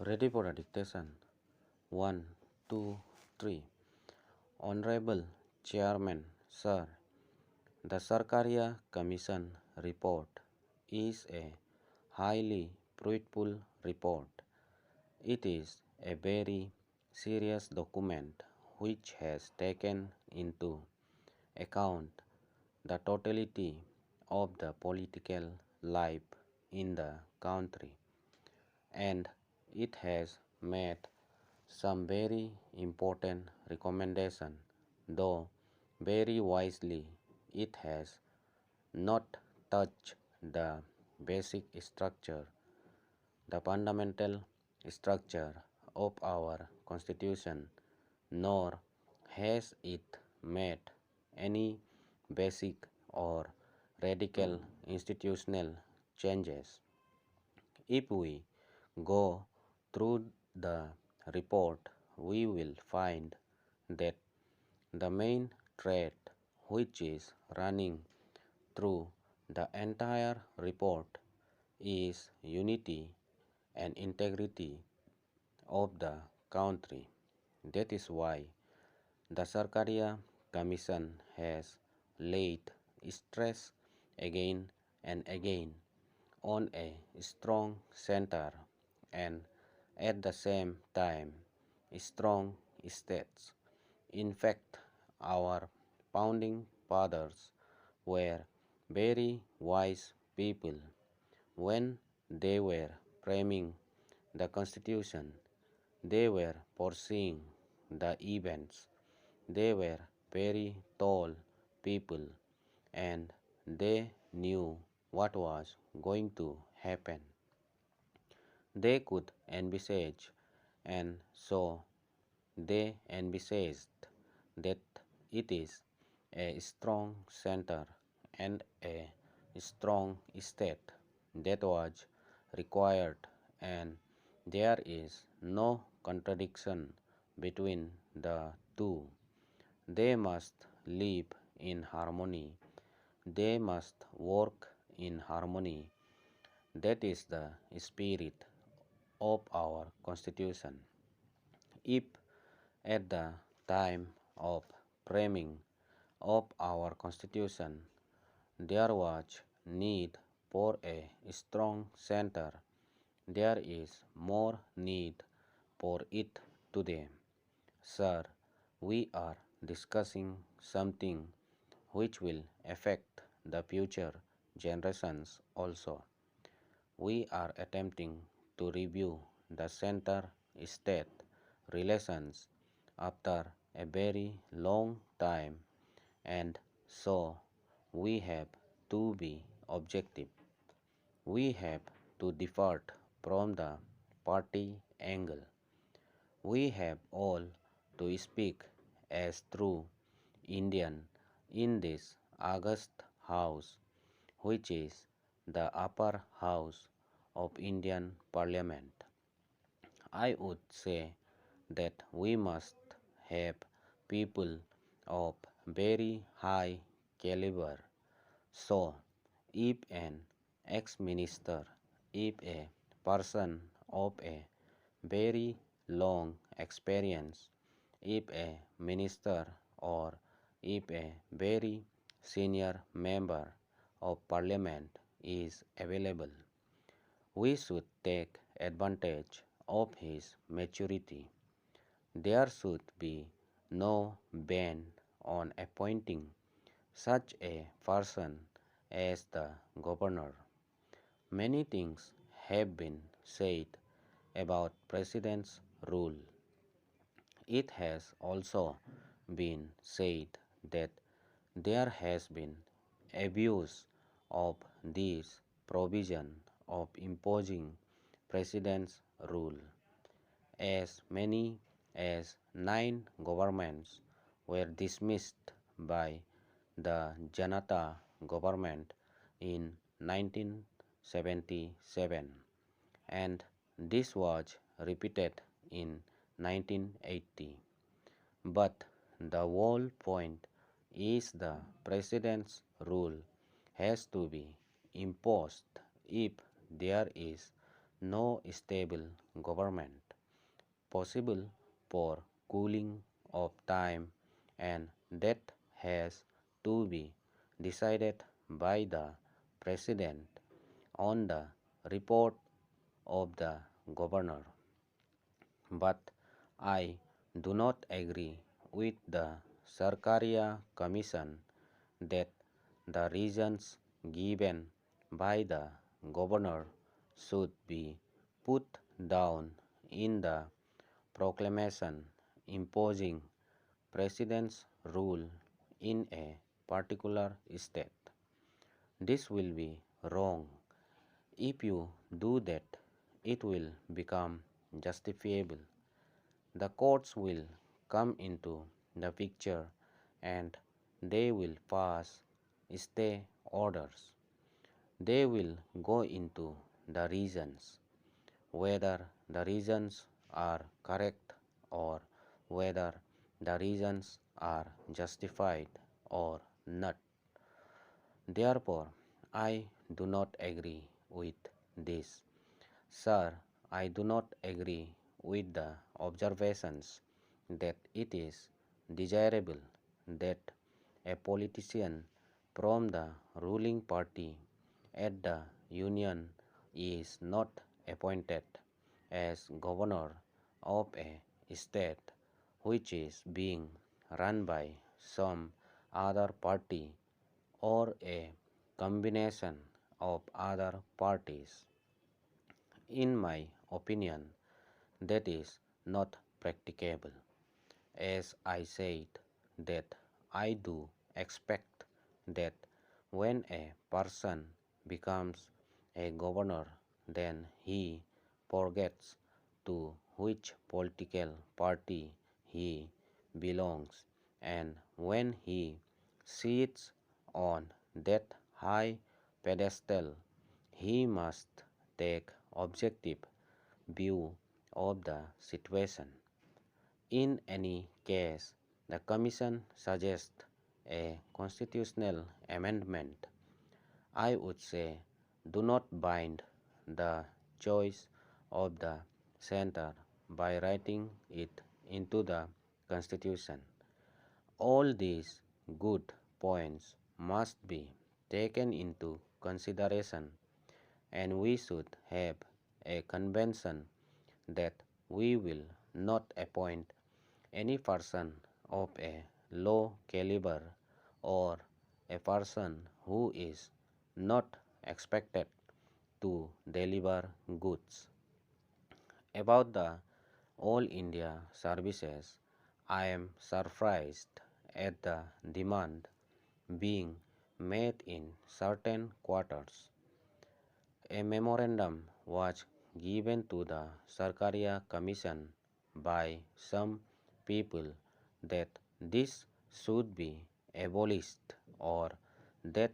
Ready for the dictation. 1, 2, 3. Honorable Chairman, Sir, the Sarkaria Commission report is a highly fruitful report. It is a very serious document which has taken into account the totality of the political life in the country, and it has made some very important recommendations, though very wisely it has not touched the basic structure, the fundamental structure of our Constitution, nor has it made any basic or radical institutional changes. If we go through the report, we will find that the main thread which is running through the entire report is unity and integrity of the country. That is why the Sarkaria Commission has laid stress again and again on a strong center and at the same time strong states. In fact, our founding fathers were very wise people when they were framing the Constitution. They were foreseeing the events. They were very tall people and they knew what was going to happen. They could envisage, and so they envisaged that it is a strong center and a strong state that was required, and there is no contradiction between the two. They must live in harmony. They must work in harmony. That is the spirit of our Constitution. If at the time of framing of our Constitution there was need for a strong center, there is more need for it today. Sir, we are discussing something which will affect the future generations also. We are attempting to review the center-state relations after a very long time, and so we have to be objective. We have to depart from the party angle. We have all to speak as true Indian in this august house, which is the upper house of Indian Parliament. I would say that we must have people of very high caliber. So, if an ex-minister, if a person of a very long experience, if a minister, or if a very senior member of parliament is available, we should take advantage of his maturity. There should be no ban on appointing such a person as the governor. Many things have been said about president's rule. It has also been said that there has been abuse of this provision of imposing president's rule. As many as 9 governments were dismissed by the Janata government in 1977, and this was repeated in 1980. But the whole point is the president's rule has to be imposed if there is no stable government possible for cooling of time, and that has to be decided by the President on the report of the Governor. But I do not agree with the Sarkaria Commission that the reasons given by the Governor should be put down in the proclamation imposing President's rule in a particular state. This will be wrong. If you do that, it will become justifiable. The courts will come into the picture and they will pass stay orders. They will go into the reasons, whether the reasons are correct or whether the reasons are justified or not. Therefore, I do not agree with this. Sir, I do not agree with the observations that it is desirable that a politician from the ruling party at the Union is not appointed as governor of a state which is being run by some other party or a combination of other parties. In my opinion, that is not practicable. As I said, that I do expect that when a person becomes a governor, then he forgets to which political party he belongs, and when he sits on that high pedestal, he must take objective view of the situation. In any case, the Commission suggests a constitutional amendment. I would say do not bind the choice of the center by writing it into the Constitution. All these good points must be taken into consideration, and we should have a convention that we will not appoint any person of a low caliber or a person who is not expected to deliver goods. About the All India services, I am surprised at the demand being made in certain quarters. A memorandum was given to the Sarkaria Commission by some people that this should be abolished or that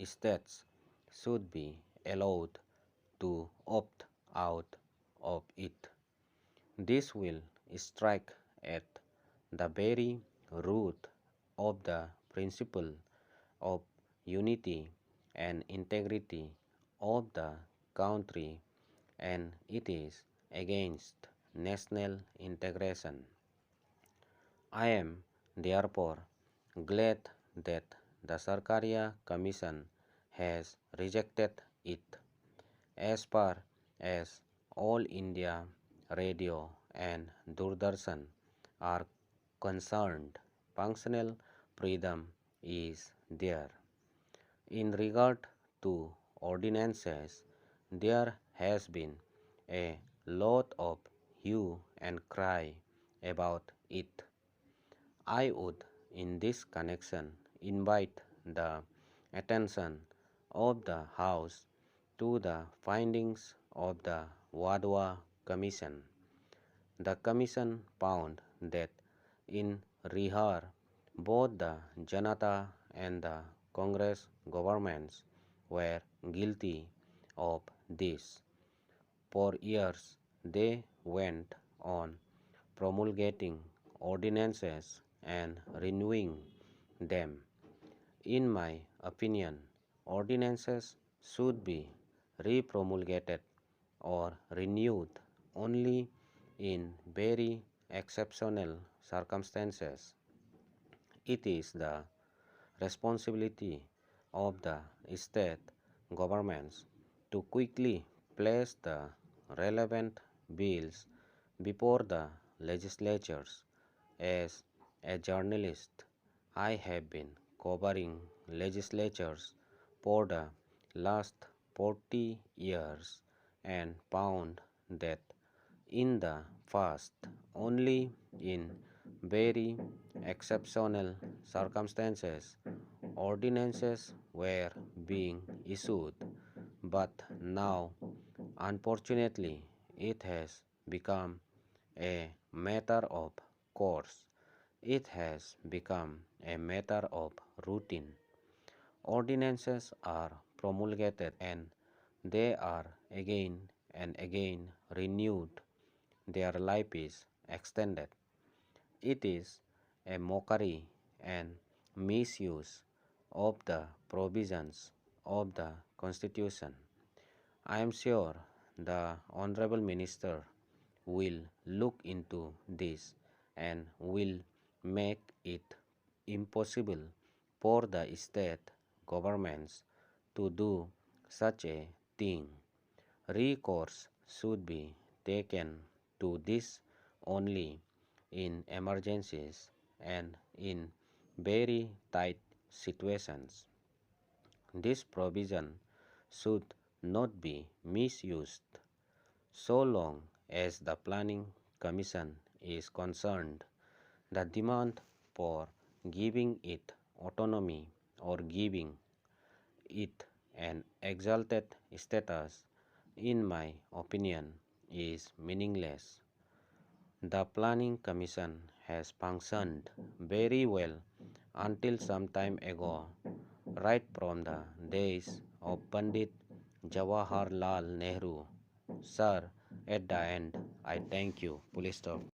states should be allowed to opt out of it. This will strike at the very root of the principle of unity and integrity of the country, and it is against national integration. I am therefore glad that the Sarkaria Commission has rejected it. As far as All India Radio and Doordarshan are concerned, functional freedom is there. In regard to ordinances, there has been a lot of hue and cry about it. I would, in this connection, invite the attention of the House to the findings of the Wadhwa Commission. The Commission found that in Bihar, both the Janata and the Congress governments were guilty of this. For years, they went on promulgating ordinances and renewing them. In my opinion, ordinances should be repromulgated or renewed only in very exceptional circumstances. It is the responsibility of the state governments to quickly place the relevant bills before the legislatures. As a journalist, I have been covering legislatures for the last 40 years and found that in the past, only in very exceptional circumstances, ordinances were being issued, but now, unfortunately, it has become a matter of course. It has become a matter of routine. Ordinances are promulgated and they are again and again renewed. Their life is extended. It is a mockery and misuse of the provisions of the Constitution. I am sure the Honorable Minister will look into this and will make it impossible for the state governments to do such a thing. Recourse should be taken to this only in emergencies and in very tight situations. This provision should not be misused. So long as the Planning Commission is concerned, the demand for giving it autonomy or giving it an exalted status, in my opinion, is meaningless. The Planning Commission has functioned very well until some time ago, right from the days of Pandit Jawaharlal Nehru. Sir, at the end, I thank you. Full stop.